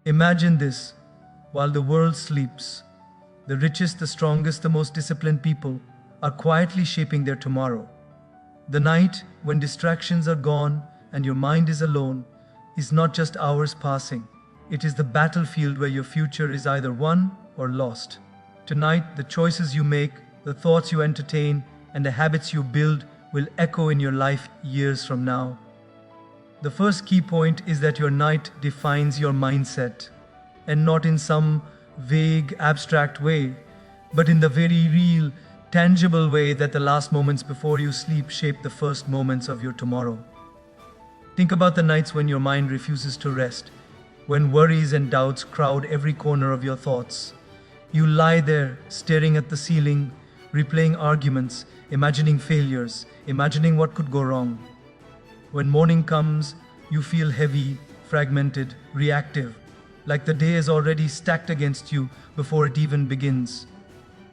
Imagine this: while the world sleeps, the richest, the strongest, the most disciplined people are quietly shaping their tomorrow. The night, when distractions are gone and your mind is alone, is not just hours passing. It is the battlefield where your future is either won or lost. Tonight, the choices you make, the thoughts you entertain, and the habits you build will echo in your life years from now. The first key point is that your night defines your mindset, and not in some vague, abstract way, but in the very real, tangible way that the last moments before you sleep shape the first moments of your tomorrow. Think about the nights when your mind refuses to rest, when worries and doubts crowd every corner of your thoughts. You lie there, staring at the ceiling, replaying arguments, imagining failures, imagining what could go wrong. When morning comes, you feel heavy, fragmented, reactive, like the day is already stacked against you before it even begins.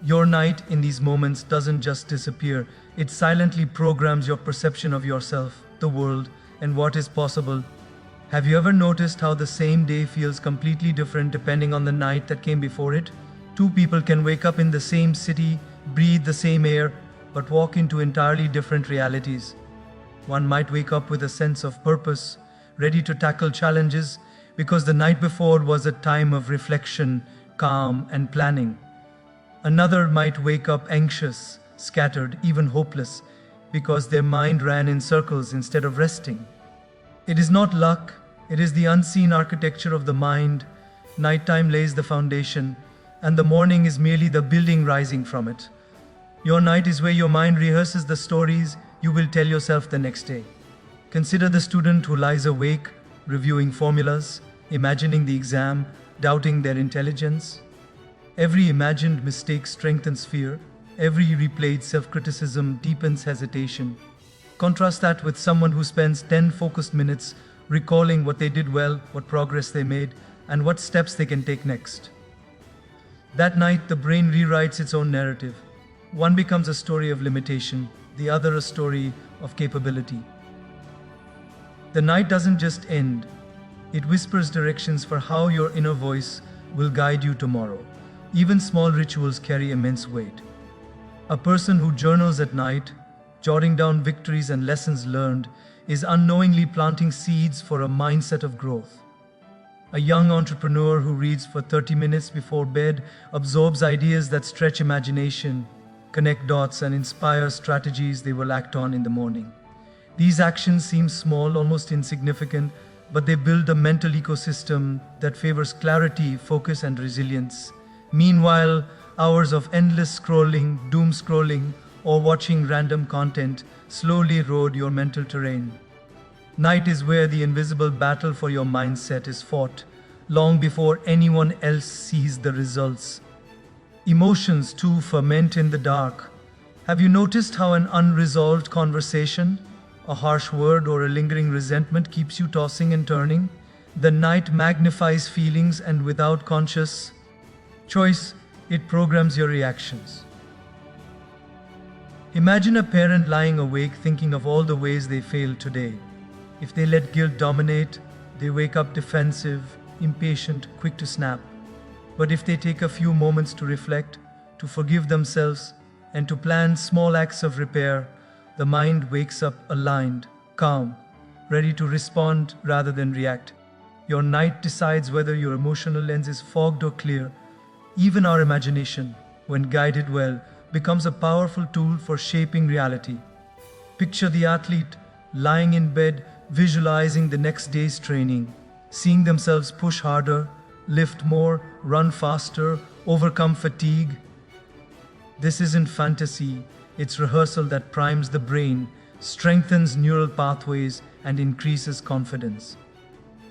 Your night in these moments doesn't just disappear, it silently programs your perception of yourself, the world, and what is possible. Have you ever noticed how the same day feels completely different depending on the night that came before it? Two people can wake up in the same city, breathe the same air, but walk into entirely different realities. One might wake up with a sense of purpose, ready to tackle challenges, because the night before was a time of reflection, calm, and planning. Another might wake up anxious, scattered, even hopeless, because their mind ran in circles instead of resting. It is not luck, it is the unseen architecture of the mind. Nighttime lays the foundation, and the morning is merely the building rising from it. Your night is where your mind rehearses the stories you will tell yourself the next day. Consider the student who lies awake, reviewing formulas, imagining the exam, doubting their intelligence. Every imagined mistake strengthens fear. Every replayed self-criticism deepens hesitation. Contrast that with someone who spends 10 focused minutes recalling what they did well, what progress they made, and what steps they can take next. That night, the brain rewrites its own narrative. One becomes a story of limitation, the other a story of capability. The night doesn't just end, it whispers directions for how your inner voice will guide you tomorrow. Even small rituals carry immense weight. A person who journals at night, jotting down victories and lessons learned, is unknowingly planting seeds for a mindset of growth. A young entrepreneur who reads for 30 minutes before bed absorbs ideas that stretch imagination, connect dots, and inspire strategies they will act on in the morning. These actions seem small, almost insignificant, but they build a mental ecosystem that favors clarity, focus, and resilience. Meanwhile, hours of endless scrolling, doom scrolling, or watching random content slowly erode your mental terrain. Night is where the invisible battle for your mindset is fought, long before anyone else sees the results. Emotions too ferment in the dark. Have you noticed how an unresolved conversation, a harsh word, or a lingering resentment keeps you tossing and turning? The night magnifies feelings, and without conscious choice, it programs your reactions. Imagine a parent lying awake thinking of all the ways they failed today. If they let guilt dominate, they wake up defensive, impatient, quick to snap. But if they take a few moments to reflect, to forgive themselves, and to plan small acts of repair, the mind wakes up aligned, calm, ready to respond rather than react. Your night decides whether your emotional lens is fogged or clear. Even our imagination, when guided well, becomes a powerful tool for shaping reality. Picture the athlete lying in bed, visualizing the next day's training, seeing themselves push harder, lift more, run faster, overcome fatigue. This isn't fantasy, it's rehearsal that primes the brain, strengthens neural pathways, and increases confidence.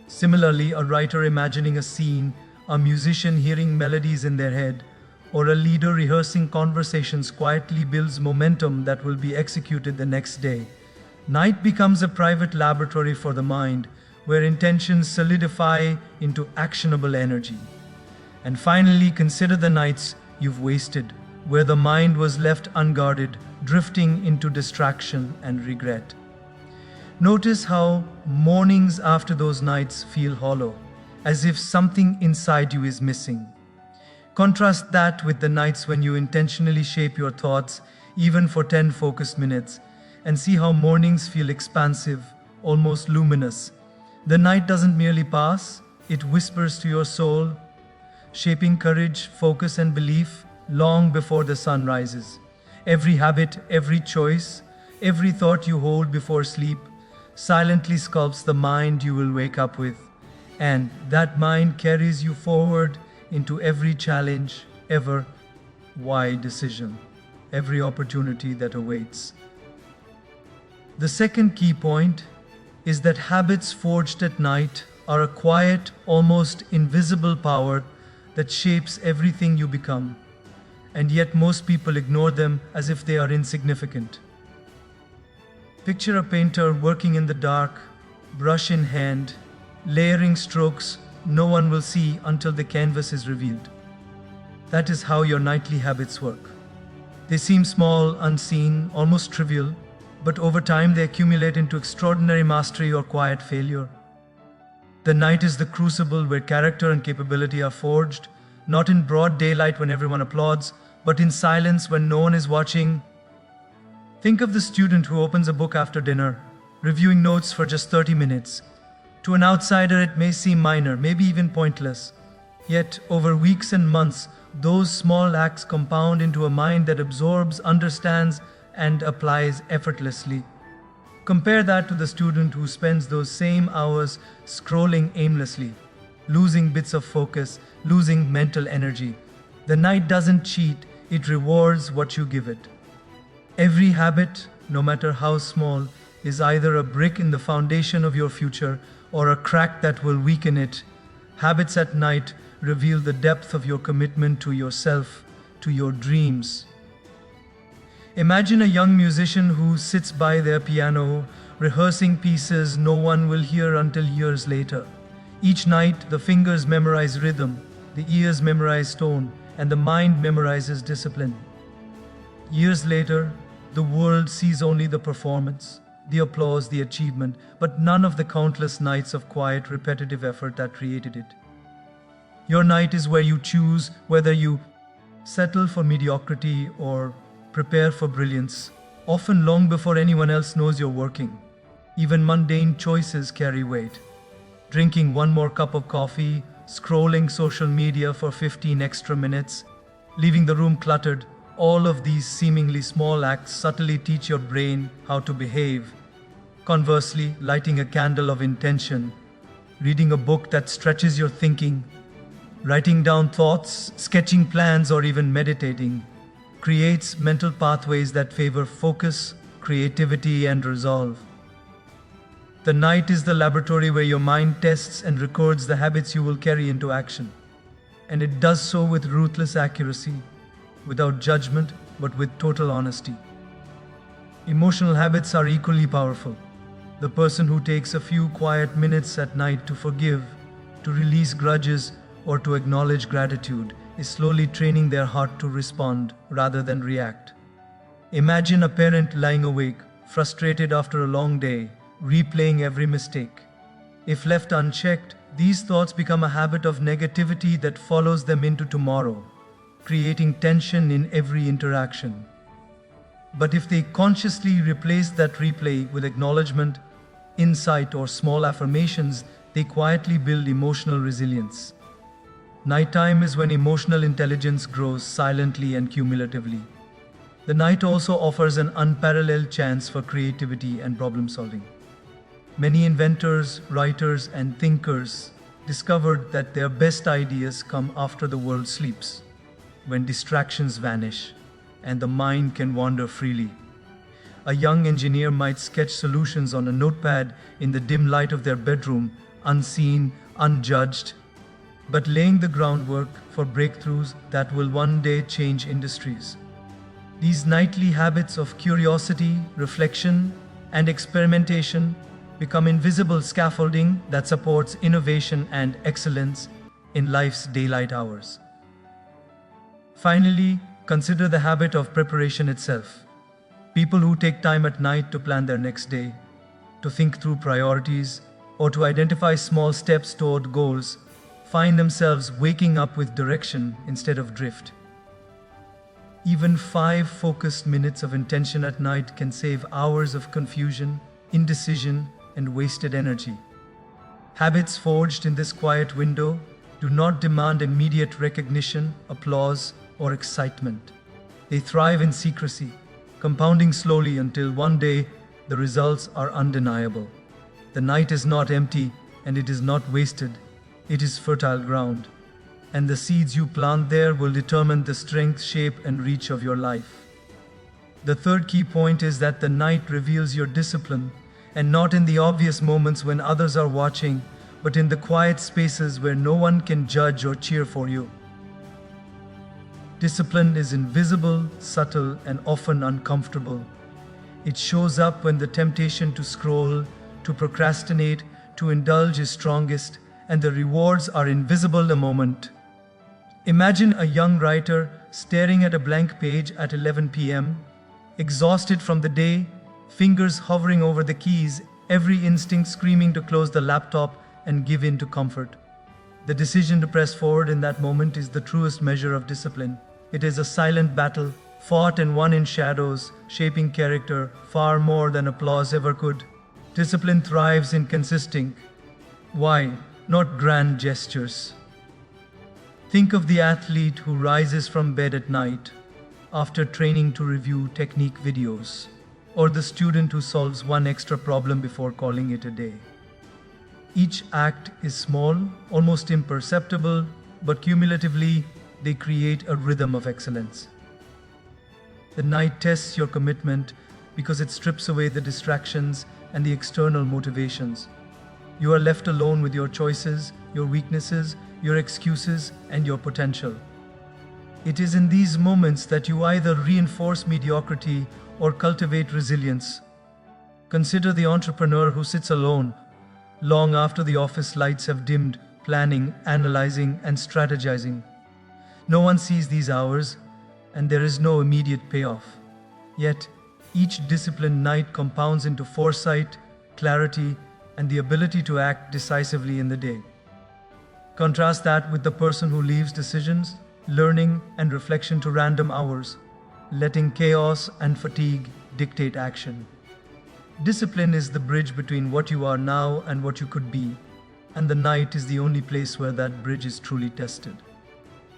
Similarly, a writer imagining a scene, a musician hearing melodies in their head, or a leader rehearsing conversations quietly builds momentum that will be executed the next day. Night becomes a private laboratory for the mind, where intentions solidify into actionable energy. And finally, consider the nights you've wasted, where the mind was left unguarded, drifting into distraction and regret. Notice how mornings after those nights feel hollow, as if something inside you is missing. Contrast that with the nights when you intentionally shape your thoughts, even for 10 focused minutes, and see how mornings feel expansive, almost luminous. The night doesn't merely pass, it whispers to your soul, shaping courage, focus, and belief long before the sun rises. Every habit, every choice, every thought you hold before sleep silently sculpts the mind you will wake up with, and that mind carries you forward into every challenge, ever wide decision, every opportunity that awaits. The second key point is that habits forged at night are a quiet, almost invisible power that shapes everything you become, and yet most people ignore them as if they are insignificant. Picture a painter working in the dark, brush in hand, layering strokes no one will see until the canvas is revealed. That is how your nightly habits work. They seem small, unseen, almost trivial, but over time they accumulate into extraordinary mastery or quiet failure. The night is the crucible where character and capability are forged, not in broad daylight when everyone applauds, but in silence when no one is watching. Think of the student who opens a book after dinner, reviewing notes for just 30 minutes. To an outsider, it may seem minor, maybe even pointless. Yet, over weeks and months, those small acts compound into a mind that absorbs, understands, and applies effortlessly. Compare that to the student who spends those same hours scrolling aimlessly, losing bits of focus, losing mental energy. The night doesn't cheat, it rewards what you give it. Every habit, no matter how small, is either a brick in the foundation of your future or a crack that will weaken it. Habits at night reveal the depth of your commitment to yourself, to your dreams. Imagine a young musician who sits by their piano, rehearsing pieces no one will hear until years later. Each night, the fingers memorize rhythm, the ears memorize tone, and the mind memorizes discipline. Years later, the world sees only the performance, the applause, the achievement, but none of the countless nights of quiet, repetitive effort that created it. Your night is where you choose whether you settle for mediocrity or prepare for brilliance, often long before anyone else knows you're working. Even mundane choices carry weight. Drinking one more cup of coffee, scrolling social media for 15 extra minutes, leaving the room cluttered, all of these seemingly small acts subtly teach your brain how to behave. Conversely, lighting a candle of intention, reading a book that stretches your thinking, writing down thoughts, sketching plans, or even meditating creates mental pathways that favor focus, creativity, and resolve. The night is the laboratory where your mind tests and records the habits you will carry into action. And it does so with ruthless accuracy, without judgment, but with total honesty. Emotional habits are equally powerful. The person who takes a few quiet minutes at night to forgive, to release grudges, or to acknowledge gratitude is slowly training their heart to respond rather than react. Imagine a parent lying awake, frustrated after a long day, replaying every mistake. If left unchecked, these thoughts become a habit of negativity that follows them into tomorrow, creating tension in every interaction. But if they consciously replace that replay with acknowledgement, insight, or small affirmations, they quietly build emotional resilience. Nighttime is when emotional intelligence grows silently and cumulatively. The night also offers an unparalleled chance for creativity and problem solving. Many inventors, writers, and thinkers discovered that their best ideas come after the world sleeps, when distractions vanish and the mind can wander freely. A young engineer might sketch solutions on a notepad in the dim light of their bedroom, unseen, unjudged, but laying the groundwork for breakthroughs that will one day change industries. These nightly habits of curiosity, reflection, and experimentation become invisible scaffolding that supports innovation and excellence in life's daylight hours. Finally, consider the habit of preparation itself. People who take time at night to plan their next day, to think through priorities, or to identify small steps toward goals find themselves waking up with direction instead of drift. Even 5 focused minutes of intention at night can save hours of confusion, indecision, and wasted energy. Habits forged in this quiet window do not demand immediate recognition, applause, or excitement. They thrive in secrecy, compounding slowly until one day the results are undeniable. The night is not empty and it is not wasted. It is fertile ground, and the seeds you plant there will determine the strength, shape, and reach of your life. The third key point is that the night reveals your discipline, and not in the obvious moments when others are watching, but in the quiet spaces where no one can judge or cheer for you. Discipline is invisible, subtle, and often uncomfortable. It shows up when the temptation to scroll, to procrastinate, to indulge is strongest, and the rewards are invisible a moment. Imagine a young writer staring at a blank page at 11 p.m., exhausted from the day, fingers hovering over the keys, every instinct screaming to close the laptop and give in to comfort. The decision to press forward in that moment is the truest measure of discipline. It is a silent battle, fought and won in shadows, shaping character far more than applause ever could. Discipline thrives in consisting. Why? Not grand gestures. Think of the athlete who rises from bed at night after training to review technique videos, or the student who solves one extra problem before calling it a day. Each act is small, almost imperceptible, but cumulatively they create a rhythm of excellence. The night tests your commitment because it strips away the distractions and the external motivations. You are left alone with your choices, your weaknesses, your excuses, and your potential. It is in these moments that you either reinforce mediocrity or cultivate resilience. Consider the entrepreneur who sits alone, long after the office lights have dimmed, planning, analyzing, and strategizing. No one sees these hours, and there is no immediate payoff. Yet, each disciplined night compounds into foresight, clarity, and the ability to act decisively in the day. Contrast that with the person who leaves decisions, learning, and reflection to random hours, letting chaos and fatigue dictate action. Discipline is the bridge between what you are now and what you could be, and the night is the only place where that bridge is truly tested.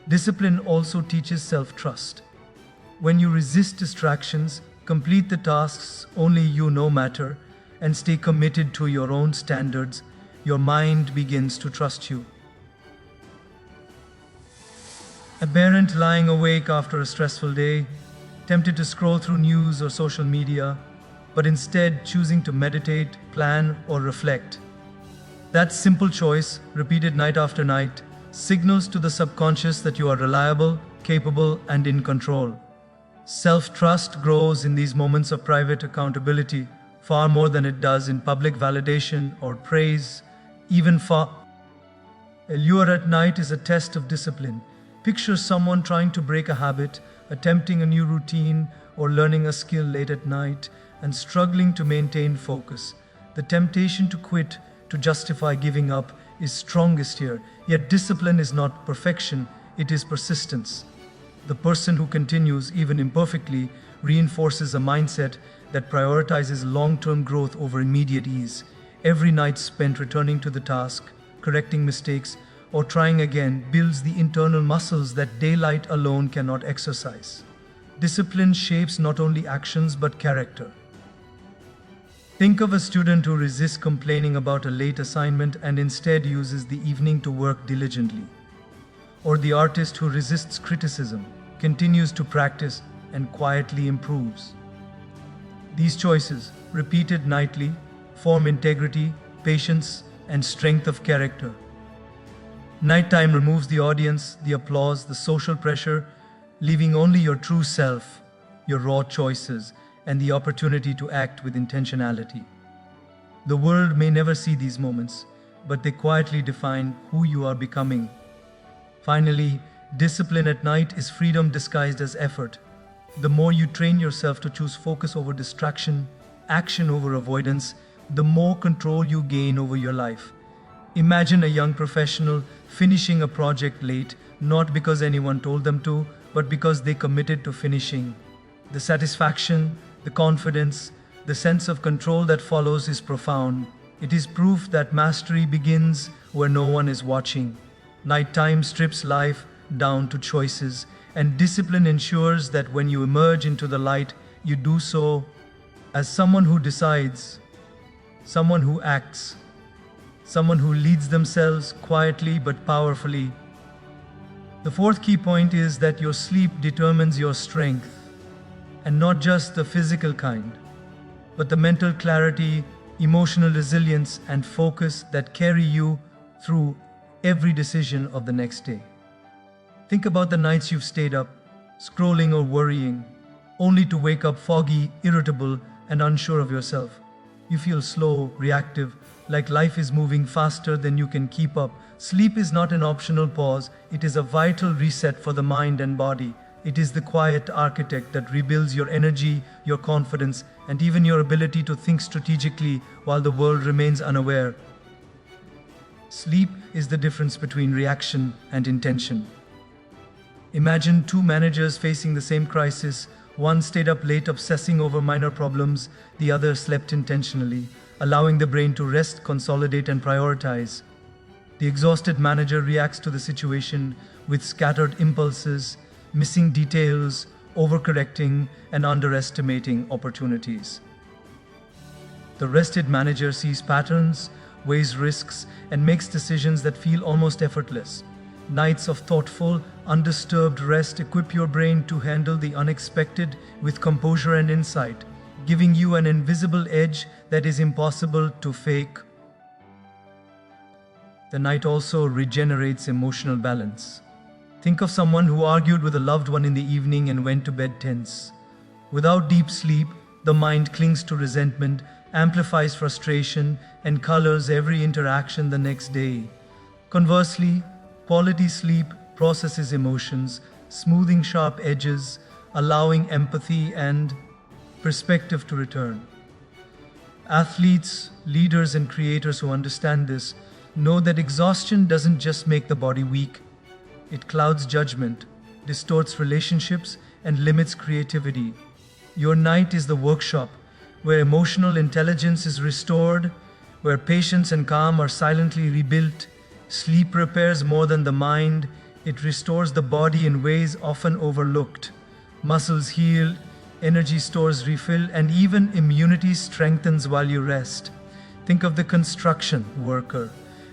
Discipline also teaches self-trust. When you resist distractions, complete the tasks only you know matter, and stay committed to your own standards, your mind begins to trust you. A parent lying awake after a stressful day, tempted to scroll through news or social media, but instead choosing to meditate, plan, or reflect. That simple choice, repeated night after night, signals to the subconscious that you are reliable, capable, and in control. Self-trust grows in these moments of private accountability, far more than it does in public validation or praise, even far. A lure at night is a test of discipline. Picture someone trying to break a habit, attempting a new routine, or learning a skill late at night, and struggling to maintain focus. The temptation to quit, to justify giving up, is strongest here. Yet discipline is not perfection, it is persistence. The person who continues, even imperfectly, reinforces a mindset that prioritizes long-term growth over immediate ease. Every night spent returning to the task, correcting mistakes, or trying again builds the internal muscles that daylight alone cannot exercise. Discipline shapes not only actions but character. Think of a student who resists complaining about a late assignment and instead uses the evening to work diligently. Or the artist who resists criticism, continues to practice, and quietly improves. These choices, repeated nightly, form integrity, patience, and strength of character. Nighttime removes the audience, the applause, the social pressure, leaving only your true self, your raw choices, and the opportunity to act with intentionality. The world may never see these moments, but they quietly define who you are becoming. Finally, discipline at night is freedom disguised as effort. The more you train yourself to choose focus over distraction, action over avoidance, the more control you gain over your life. Imagine a young professional finishing a project late, not because anyone told them to, but because they committed to finishing. The satisfaction, the confidence, the sense of control that follows is profound. It is proof that mastery begins where no one is watching. Nighttime strips life down to choices, and discipline ensures that when you emerge into the light, you do so as someone who decides, someone who acts, someone who leads themselves quietly but powerfully. The fourth key point is that your sleep determines your strength, and not just the physical kind, but the mental clarity, emotional resilience, and focus that carry you through every decision of the next day. Think about the nights you've stayed up, scrolling or worrying, only to wake up foggy, irritable, and unsure of yourself. You feel slow, reactive, like life is moving faster than you can keep up. Sleep is not an optional pause, it is a vital reset for the mind and body. It is the quiet architect that rebuilds your energy, your confidence, and even your ability to think strategically while the world remains unaware. Sleep is the difference between reaction and intention. Imagine two managers facing the same crisis. One stayed up late obsessing over minor problems, the other slept intentionally, allowing the brain to rest, consolidate, and prioritize. The exhausted manager reacts to the situation with scattered impulses, missing details, overcorrecting, and underestimating opportunities. The rested manager sees patterns, weighs risks, and makes decisions that feel almost effortless. Nights of thoughtful, undisturbed rest equip your brain to handle the unexpected with composure and insight, giving you an invisible edge that is impossible to fake. The night also regenerates emotional balance. Think of someone who argued with a loved one in the evening and went to bed tense. Without deep sleep, the mind clings to resentment, amplifies frustration, and colors every interaction the next day. Conversely, quality sleep processes emotions, smoothing sharp edges, allowing empathy and perspective to return. Athletes, leaders, and creators who understand this know that exhaustion doesn't just make the body weak, it clouds judgment, distorts relationships, and limits creativity. Your night is the workshop where emotional intelligence is restored, where patience and calm are silently rebuilt. Sleep repairs more than the mind, it restores the body in ways often overlooked. Muscles heal, energy stores refill, and even immunity strengthens while you rest. Think of the construction worker,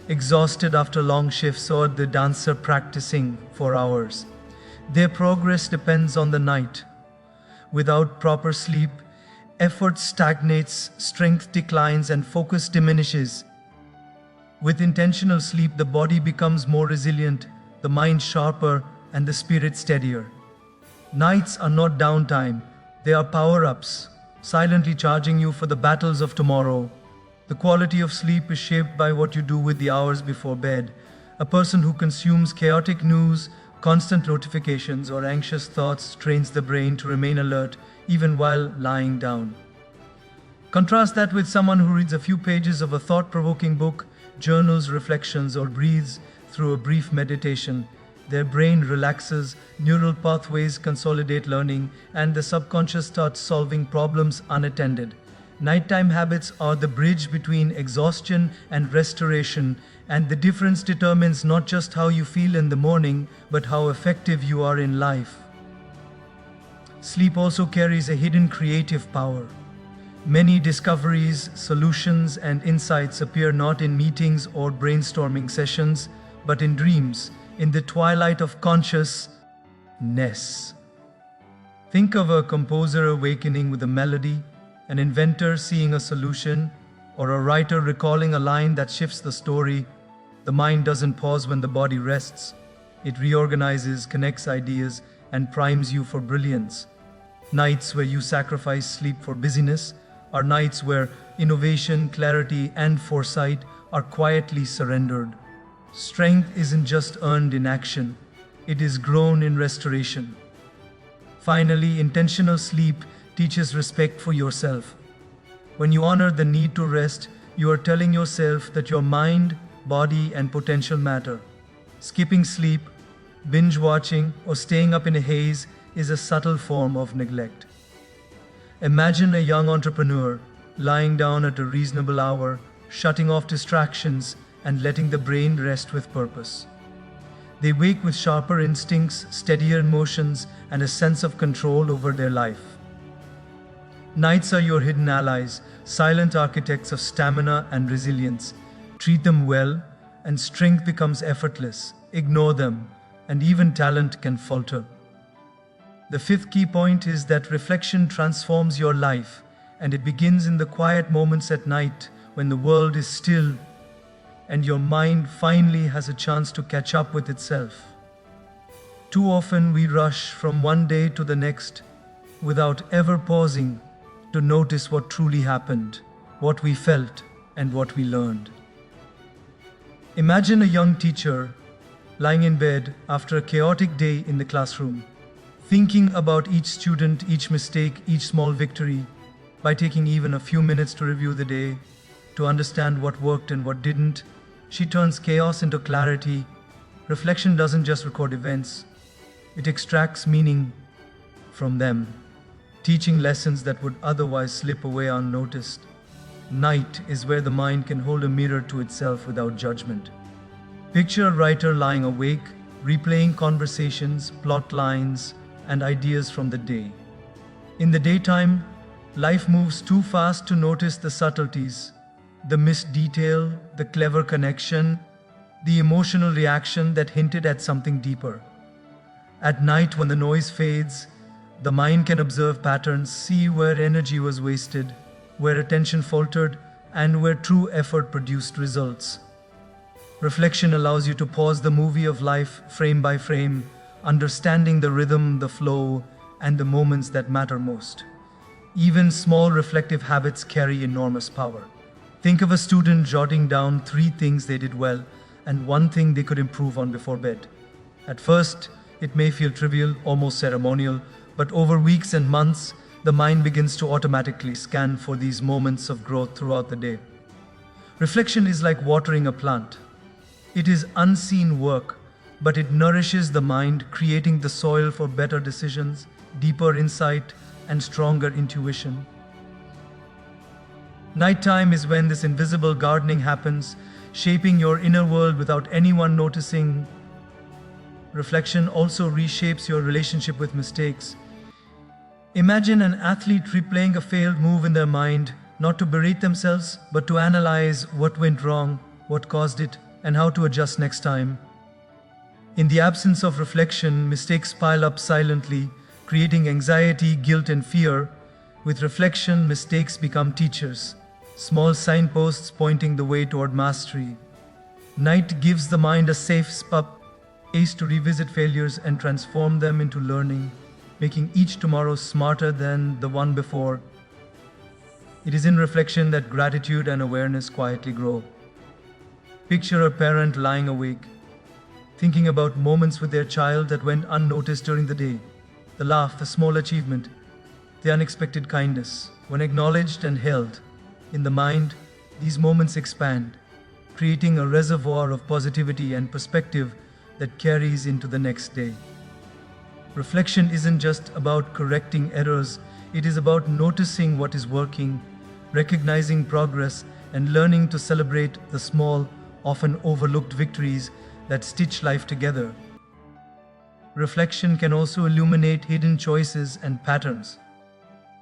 exhausted after long shifts, or the dancer practicing for hours. Their progress depends on the night. Without proper sleep, effort stagnates, strength declines, and focus diminishes. With intentional sleep, the body becomes more resilient, the mind sharper, and the spirit steadier. Nights are not downtime, they are power-ups, silently charging you for the battles of tomorrow. The quality of sleep is shaped by what you do with the hours before bed. A person who consumes chaotic news, constant notifications, or anxious thoughts trains the brain to remain alert even while lying down. Contrast that with someone who reads a few pages of a thought-provoking book, journals reflections, or breathes through a brief meditation. Their brain relaxes, neural pathways consolidate learning, and the subconscious starts solving problems unattended. Nighttime habits are the bridge between exhaustion and restoration, and the difference determines not just how you feel in the morning, but how effective you are in life. Sleep also carries a hidden creative power. Many discoveries, solutions, and insights appear not in meetings or brainstorming sessions, but in dreams, in the twilight of consciousness. Think of a composer awakening with a melody, an inventor seeing a solution, or a writer recalling a line that shifts the story. The mind doesn't pause when the body rests. It reorganizes, connects ideas, and primes you for brilliance. Nights where you sacrifice sleep for busyness are nights where innovation, clarity, and foresight are quietly surrendered. Strength isn't just earned in action, it is grown in restoration. Finally, intentional sleep teaches respect for yourself. When you honor the need to rest, you are telling yourself that your mind, body, and potential matter. Skipping sleep, binge watching, or staying up in a haze is a subtle form of neglect. Imagine a young entrepreneur lying down at a reasonable hour, shutting off distractions and letting the brain rest with purpose. They wake with sharper instincts, steadier emotions, and a sense of control over their life. Nights are your hidden allies, silent architects of stamina and resilience. Treat them well, and strength becomes effortless. Ignore them, and even talent can falter. The fifth key point is that reflection transforms your life, and it begins in the quiet moments at night when the world is still and your mind finally has a chance to catch up with itself. Too often we rush from one day to the next without ever pausing to notice what truly happened, what we felt, and what we learned. Imagine a young teacher lying in bed after a chaotic day in the classroom, thinking about each student, each mistake, each small victory. By taking even a few minutes to review the day, to understand what worked and what didn't, she turns chaos into clarity. Reflection doesn't just record events, it extracts meaning from them, teaching lessons that would otherwise slip away unnoticed. Night is where the mind can hold a mirror to itself without judgment. Picture a writer lying awake, replaying conversations, plot lines, and ideas from the day. In the daytime, life moves too fast to notice the subtleties, the missed detail, the clever connection, the emotional reaction that hinted at something deeper. At night, when the noise fades, the mind can observe patterns, see where energy was wasted, where attention faltered, and where true effort produced results. Reflection allows you to pause the movie of life frame by frame, understanding the rhythm, the flow, and the moments that matter most. Even small reflective habits carry enormous power. Think of a student jotting down 3 things they did well and 1 thing they could improve on before bed. At first, it may feel trivial, almost ceremonial, but over weeks and months, the mind begins to automatically scan for these moments of growth throughout the day. Reflection is like watering a plant. It is unseen work, but it nourishes the mind, creating the soil for better decisions, deeper insight, and stronger intuition. Nighttime is when this invisible gardening happens, shaping your inner world without anyone noticing. Reflection also reshapes your relationship with mistakes. Imagine an athlete replaying a failed move in their mind, not to berate themselves, but to analyze what went wrong, what caused it, and how to adjust next time. In the absence of reflection, mistakes pile up silently, creating anxiety, guilt, and fear. With reflection, mistakes become teachers, small signposts pointing the way toward mastery. Night gives the mind a safe space to revisit failures and transform them into learning, making each tomorrow smarter than the one before. It is in reflection that gratitude and awareness quietly grow. Picture a parent lying awake, thinking about moments with their child that went unnoticed during the day. The laugh, the small achievement, the unexpected kindness. When acknowledged and held in the mind, these moments expand, creating a reservoir of positivity and perspective that carries into the next day. Reflection isn't just about correcting errors, it is about noticing what is working, recognizing progress, and learning to celebrate the small, often overlooked victories that stitch life together. Reflection can also illuminate hidden choices and patterns.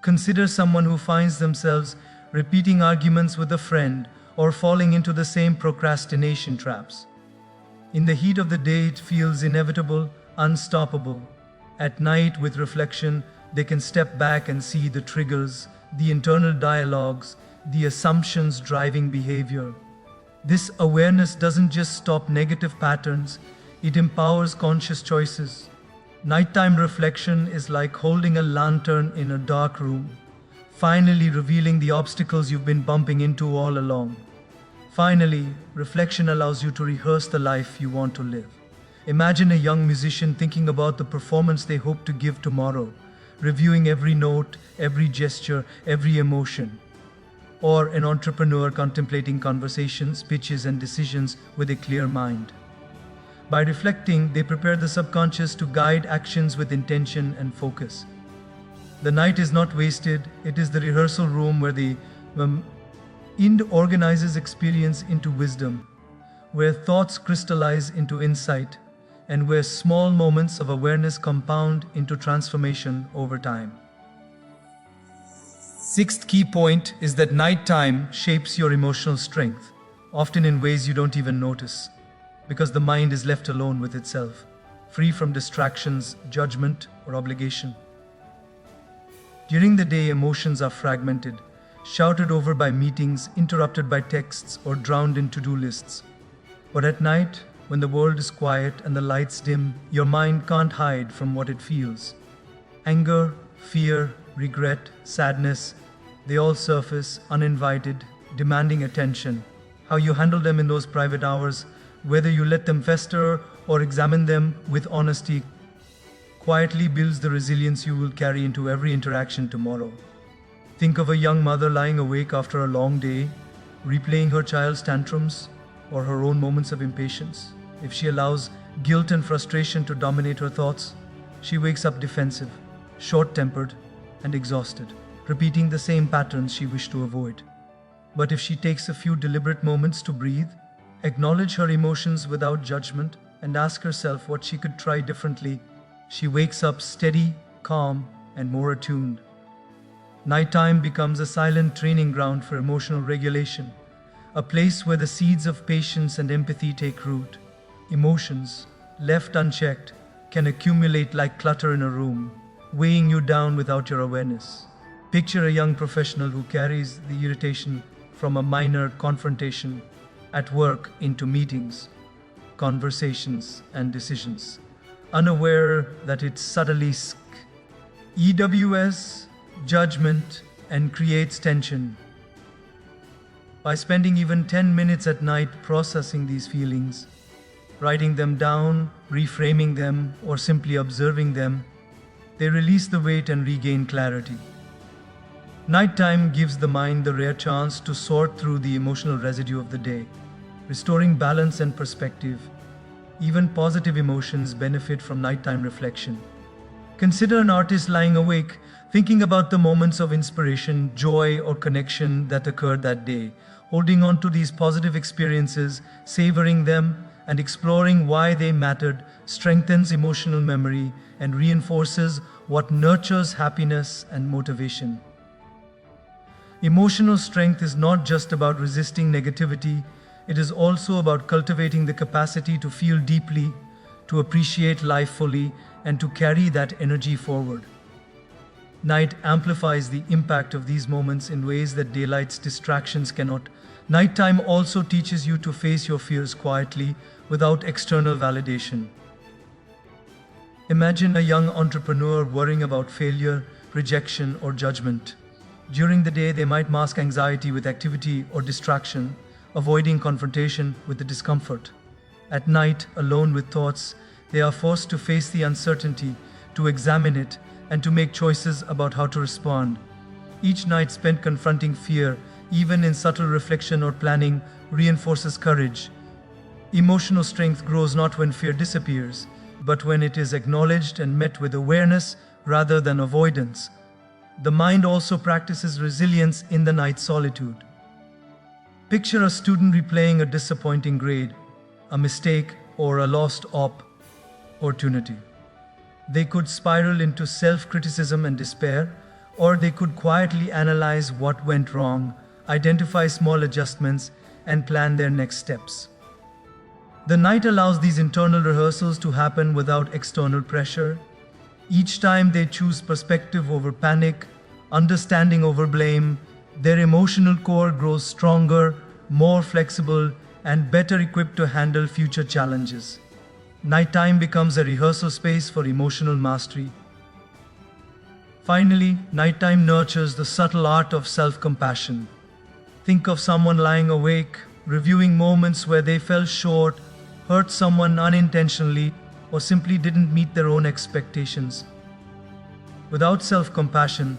Consider someone who finds themselves repeating arguments with a friend or falling into the same procrastination traps. In the heat of the day, it feels inevitable, unstoppable. At night, with reflection, they can step back and see the triggers, the internal dialogues, the assumptions driving behavior. This awareness doesn't just stop negative patterns, it empowers conscious choices. Nighttime reflection is like holding a lantern in a dark room, finally revealing the obstacles you've been bumping into all along. Finally, reflection allows you to rehearse the life you want to live. Imagine a young musician thinking about the performance they hope to give tomorrow, reviewing every note, every gesture, every emotion. or an entrepreneur contemplating conversations, pitches, and decisions with a clear mind. By reflecting, they prepare the subconscious to guide actions with intention and focus. The night is not wasted, it is the rehearsal room where the mind organizes experience into wisdom, where thoughts crystallize into insight, and where small moments of awareness compound into transformation over time. Sixth key point is that nighttime shapes your emotional strength, often in ways you don't even notice, because the mind is left alone with itself, free from distractions, judgment, or obligation. During the day, emotions are fragmented, shouted over by meetings, interrupted by texts, or drowned in to-do lists. But at night, when the world is quiet and the lights dim, your mind can't hide from what it feels. Anger, fear, regret, sadness, they all surface uninvited, demanding attention. How you handle them in those private hours, whether you let them fester or examine them with honesty, quietly builds the resilience you will carry into every interaction tomorrow. Think of a young mother lying awake after a long day, replaying her child's tantrums or her own moments of impatience. If she allows guilt and frustration to dominate her thoughts, she wakes up defensive, short-tempered, and exhausted, repeating the same patterns she wished to avoid. But if she takes a few deliberate moments to breathe, acknowledge her emotions without judgment, and ask herself what she could try differently, she wakes up steady, calm, and more attuned. Nighttime becomes a silent training ground for emotional regulation, a place where the seeds of patience and empathy take root. Emotions, left unchecked, can accumulate like clutter in a room, weighing you down without your awareness. Picture a young professional who carries the irritation from a minor confrontation at work into meetings, conversations, and decisions, unaware that it subtly EWS, judgment, and creates tension. By spending even 10 minutes at night processing these feelings, writing them down, reframing them, or simply observing them, they release the weight and regain clarity. Nighttime gives the mind the rare chance to sort through the emotional residue of the day, restoring balance and perspective. Even positive emotions benefit from nighttime reflection. Consider an artist lying awake, thinking about the moments of inspiration, joy, or connection that occurred that day, holding on to these positive experiences, savoring them, and exploring why they mattered, strengthens emotional memory and reinforces what nurtures happiness and motivation. Emotional strength is not just about resisting negativity, it is also about cultivating the capacity to feel deeply, to appreciate life fully, and to carry that energy forward. Night amplifies the impact of these moments in ways that daylight's distractions cannot. Nighttime also teaches you to face your fears quietly, without external validation. Imagine a young entrepreneur worrying about failure, rejection, or judgment. During the day, they might mask anxiety with activity or distraction, avoiding confrontation with the discomfort. At night, alone with thoughts, they are forced to face the uncertainty, to examine it, and to make choices about how to respond. Each night spent confronting fear, even in subtle reflection or planning, reinforces courage. Emotional strength grows not when fear disappears, but when it is acknowledged and met with awareness rather than avoidance. The mind also practices resilience in the night solitude. Picture a student replaying a disappointing grade, a mistake, or a lost opportunity. They could spiral into self-criticism and despair, or they could quietly analyze what went wrong, identify small adjustments, and plan their next steps. The night allows these internal rehearsals to happen without external pressure. Each time they choose perspective over panic, understanding over blame, their emotional core grows stronger, more flexible, and better equipped to handle future challenges. Nighttime becomes a rehearsal space for emotional mastery. Finally, nighttime nurtures the subtle art of self-compassion. Think of someone lying awake, reviewing moments where they fell short, hurt someone unintentionally, or simply didn't meet their own expectations. Without self-compassion,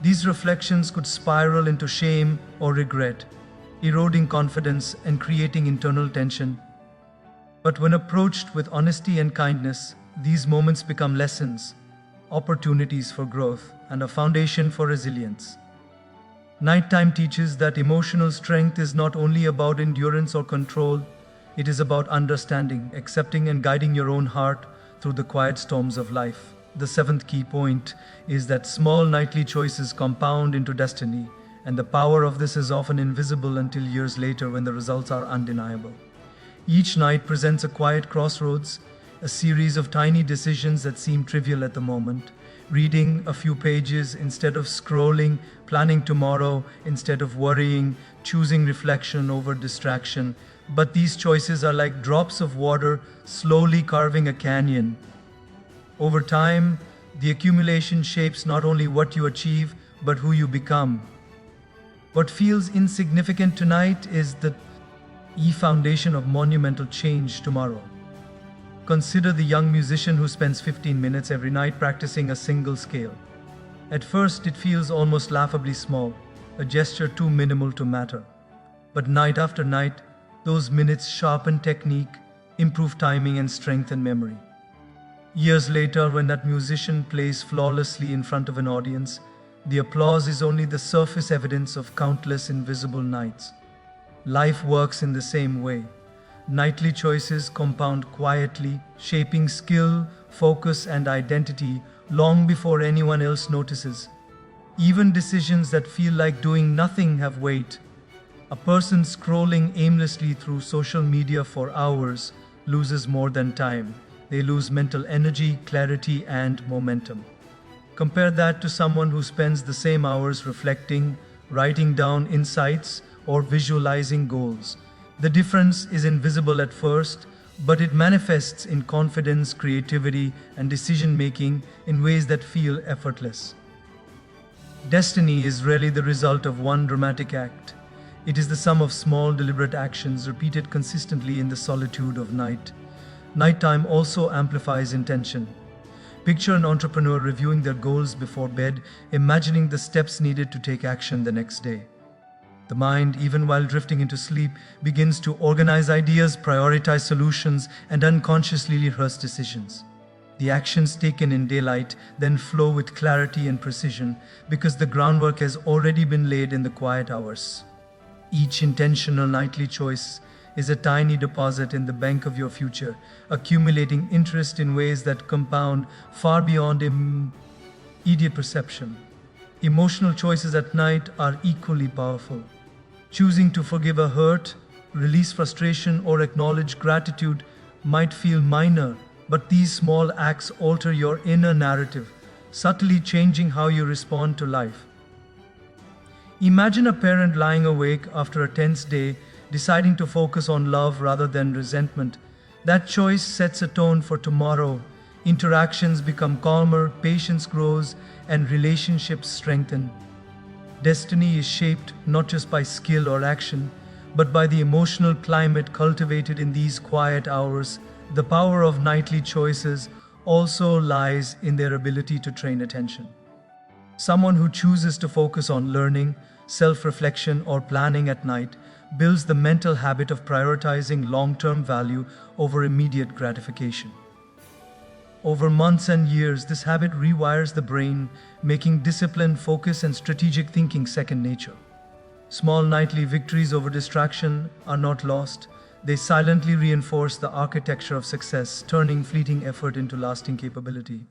These reflections could spiral into shame or regret, eroding confidence and creating internal tension. But when approached with honesty and kindness, these moments become lessons, opportunities for growth, and a foundation for resilience. Nighttime teaches that emotional strength is not only about endurance or control, it is about understanding, accepting, and guiding your own heart through the quiet storms of life. The seventh key point is that small nightly choices compound into destiny, and the power of this is often invisible until years later when the results are undeniable. Each night presents a quiet crossroads, a series of tiny decisions that seem trivial at the moment. Reading a few pages instead of scrolling, planning tomorrow instead of worrying, choosing reflection over distraction. But these choices are like drops of water slowly carving a canyon. Over time, the accumulation shapes not only what you achieve, but who you become. What feels insignificant tonight is the foundation of monumental change tomorrow. Consider the young musician who spends 15 minutes every night practicing a single scale. At first, it feels almost laughably small, a gesture too minimal to matter. But night after night, those minutes sharpen technique, improve timing, and strengthen memory. Years later, when that musician plays flawlessly in front of an audience, the applause is only the surface evidence of countless invisible nights. Life works in the same way. Nightly choices compound quietly, shaping skill, focus, and identity long before anyone else notices. Even decisions that feel like doing nothing have weight. A person scrolling aimlessly through social media for hours loses more than time. They lose mental energy, clarity, and momentum. Compare that to someone who spends the same hours reflecting, writing down insights, or visualizing goals. The difference is invisible at first, but it manifests in confidence, creativity, and decision-making in ways that feel effortless. Destiny is rarely the result of one dramatic act. It is the sum of small, deliberate actions repeated consistently in the solitude of night. Nighttime also amplifies intention. Picture an entrepreneur reviewing their goals before bed, imagining the steps needed to take action the next day. The mind, even while drifting into sleep, begins to organize ideas, prioritize solutions, and unconsciously rehearse decisions. The actions taken in daylight then flow with clarity and precision because the groundwork has already been laid in the quiet hours. Each intentional nightly choice is a tiny deposit in the bank of your future, accumulating interest in ways that compound far beyond immediate perception. Emotional choices at night are equally powerful. Choosing to forgive a hurt, release frustration, or acknowledge gratitude might feel minor, but these small acts alter your inner narrative, subtly changing how you respond to life. Imagine a parent lying awake after a tense day, deciding to focus on love rather than resentment. That choice sets a tone for tomorrow. Interactions become calmer, patience grows, and relationships strengthen. Destiny is shaped not just by skill or action, but by the emotional climate cultivated in these quiet hours. The power of nightly choices also lies in their ability to train attention. Someone who chooses to focus on learning, self-reflection, or planning at night builds the mental habit of prioritizing long-term value over immediate gratification. Over months and years, this habit rewires the brain, making discipline, focus, and strategic thinking second nature. Small nightly victories over distraction are not lost. They silently reinforce the architecture of success, turning fleeting effort into lasting capability.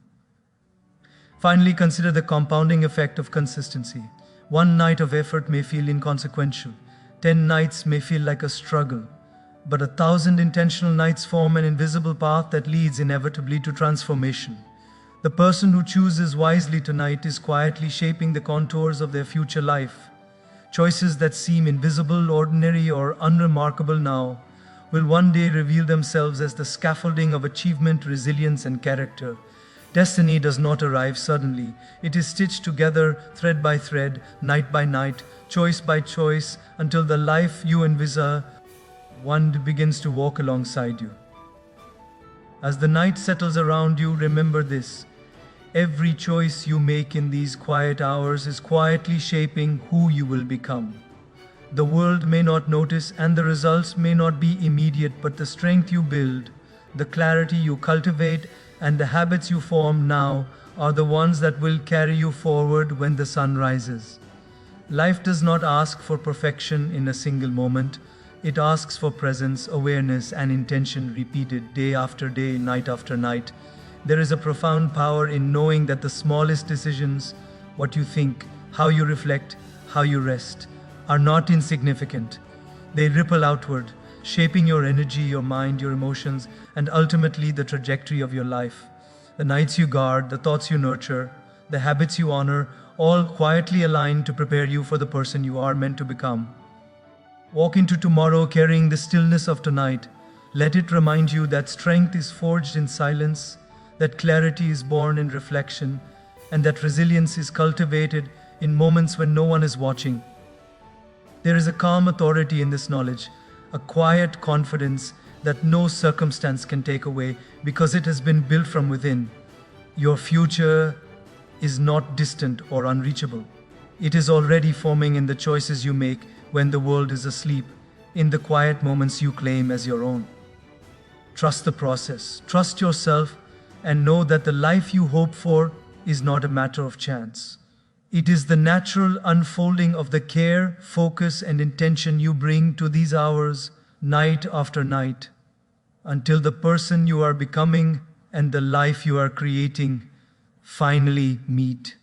Finally, consider the compounding effect of consistency. One night of effort may feel inconsequential. 10 nights may feel like a struggle. But 1,000 intentional nights form an invisible path that leads inevitably to transformation. The person who chooses wisely tonight is quietly shaping the contours of their future life. Choices that seem invisible, ordinary, or unremarkable now will one day reveal themselves as the scaffolding of achievement, resilience, and character. Destiny does not arrive suddenly. It is stitched together, thread by thread, night by night, choice by choice, until the life you envisage one begins to walk alongside you. As the night settles around you, remember this. Every choice you make in these quiet hours is quietly shaping who you will become. The world may not notice and the results may not be immediate, but the strength you build, the clarity you cultivate, and the habits you form now are the ones that will carry you forward when the sun rises. Life does not ask for perfection in a single moment. It asks for presence, awareness, and intention repeated day after day, night after night. There is a profound power in knowing that the smallest decisions, what you think, how you reflect, how you rest, are not insignificant. They ripple outward, shaping your energy, your mind, your emotions, and ultimately the trajectory of your life. The nights you guard, the thoughts you nurture, the habits you honor, all quietly align to prepare you for the person you are meant to become. Walk into tomorrow carrying the stillness of tonight. Let it remind you that strength is forged in silence, that clarity is born in reflection, and that resilience is cultivated in moments when no one is watching. There is a calm authority in this knowledge, a quiet confidence that no circumstance can take away because it has been built from within. Your future is not distant or unreachable. It is already forming in the choices you make when the world is asleep, in the quiet moments you claim as your own. Trust the process, trust yourself, and know that the life you hope for is not a matter of chance. It is the natural unfolding of the care, focus, and intention you bring to these hours, night after night, until the person you are becoming and the life you are creating finally meet.